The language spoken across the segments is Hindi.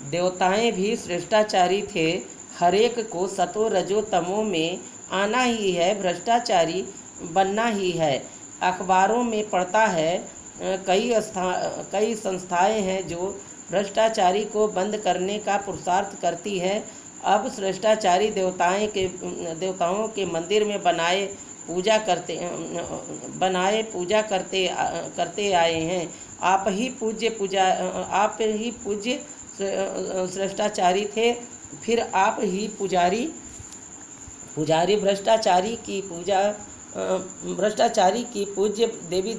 देवताएं भी श्रेष्ठाचारी थे। हरेक को सतो रजो तमो में आना ही है, भ्रष्टाचारी बनना ही है। अखबारों में पढ़ता है कई संस्थाएं हैं जो भ्रष्टाचारी को बंद करने का पुरुषार्थ करती है। अब श्रेष्ठाचारी देवताओं के मंदिर में करते आए हैं। आप ही पूज्य श्रेष्ठाचारी थे, फिर आप ही पुजारी भ्रष्टाचारी की पूज्य देवी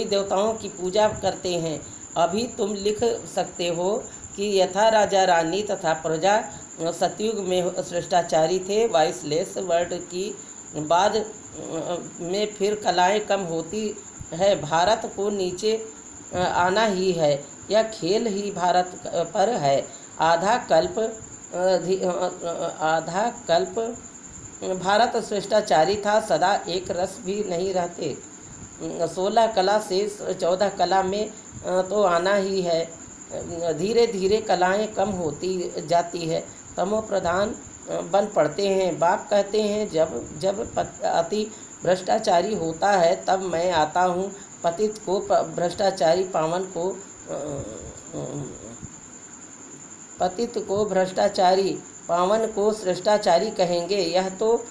देवताओं की पूजा करते हैं। अभी तुम लिख सकते हो कि यथा राजा रानी तथा प्रजा सतयुग में श्रेष्ठाचारी थे, वाइसलेस वर्ड की बाद में फिर कलाएं कम होती है। भारत को नीचे आना ही है, यह खेल ही भारत पर है। आधा कल्प भारत श्रेष्ठाचारी था, सदा एक रस भी नहीं रहते। 16 कला से 14 कला में तो आना ही है। धीरे धीरे कलाएं कम होती जाती है, तमो प्रधान बन पड़ते हैं। बाप कहते हैं जब अति भ्रष्टाचारी होता है तब मैं आता हूँ। पतित को भ्रष्टाचारी पावन को श्रेष्ठाचारी कहेंगे। यह तो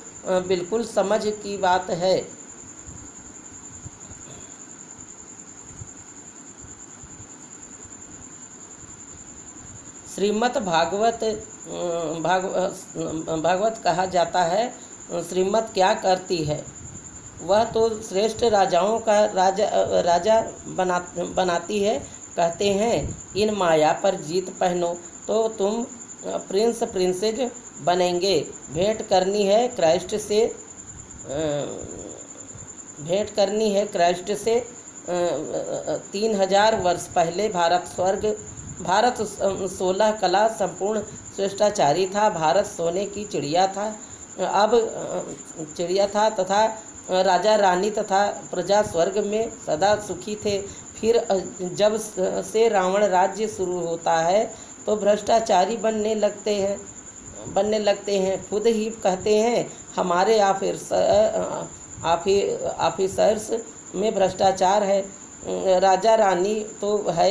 बिल्कुल समझ की बात है। श्रीमद् भागवत कहा जाता है। श्रीमद् क्या करती है? वह तो श्रेष्ठ राजाओं का राजा बनाती है। कहते हैं इन माया पर जीत पहनो तो तुम प्रिंसेज बनेंगे। भेंट करनी है क्राइस्ट से 3000 वर्ष पहले भारत 16 कला संपूर्ण श्रेष्ठाचारी था। भारत सोने की चिड़िया था तथा राजा रानी तथा प्रजा स्वर्ग में सदा सुखी थे। फिर जब से रावण राज्य शुरू होता है तो भ्रष्टाचारी बनने लगते हैं। खुद ही कहते हैं हमारे ऑफिसर्स में भ्रष्टाचार है। राजा रानी तो है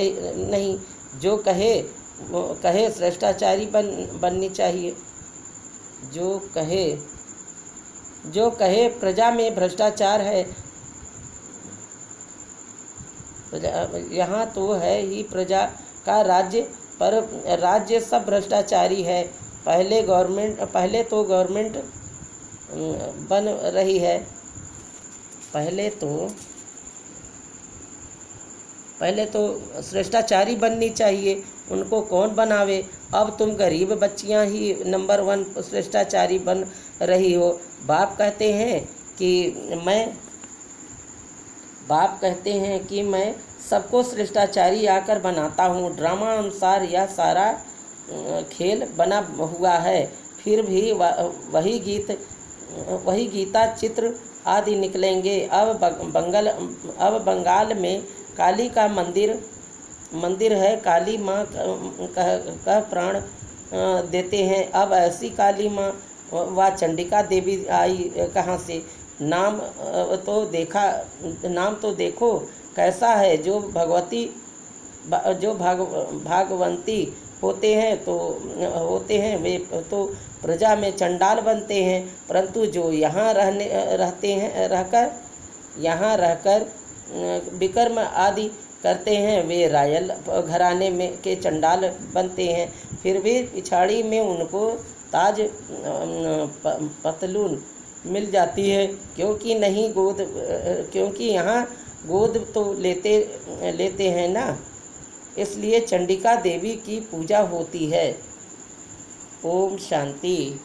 नहीं, जो कहे श्रेष्ठाचारी बननी चाहिए। जो कहे प्रजा में भ्रष्टाचार है। यहाँ तो है ही प्रजा का राज्य, पर राज्य सब भ्रष्टाचारी है। पहले तो गवर्नमेंट बन रही है। पहले तो श्रेष्ठाचारी बननी चाहिए, उनको कौन बनावे। अब तुम गरीब बच्चियां ही नंबर 1 श्रेष्ठाचारी बन रही हो। बाप कहते हैं कि मैं सबको श्रेष्ठाचारी आकर बनाता हूँ। ड्रामा अनुसार यह सारा खेल बना हुआ है। फिर भी वही गीता चित्र आदि निकलेंगे। अब बंगाल में काली का मंदिर है। काली माँ का प्राण देते हैं। अब ऐसी काली माँ व चंडिका देवी आई कहाँ से? नाम तो देखो कैसा है। जो भागवंती होते हैं वे तो प्रजा में चंडाल बनते हैं, परंतु जो यहाँ रहकर विकर्म आदि करते हैं वे रायल घराने में के चंडाल बनते हैं। फिर भी पिछाड़ी में उनको ताज पतलून मिल जाती है, क्योंकि यहाँ गोद तो लेते हैं ना, इसलिए चंडिका देवी की पूजा होती है। ओम शांति।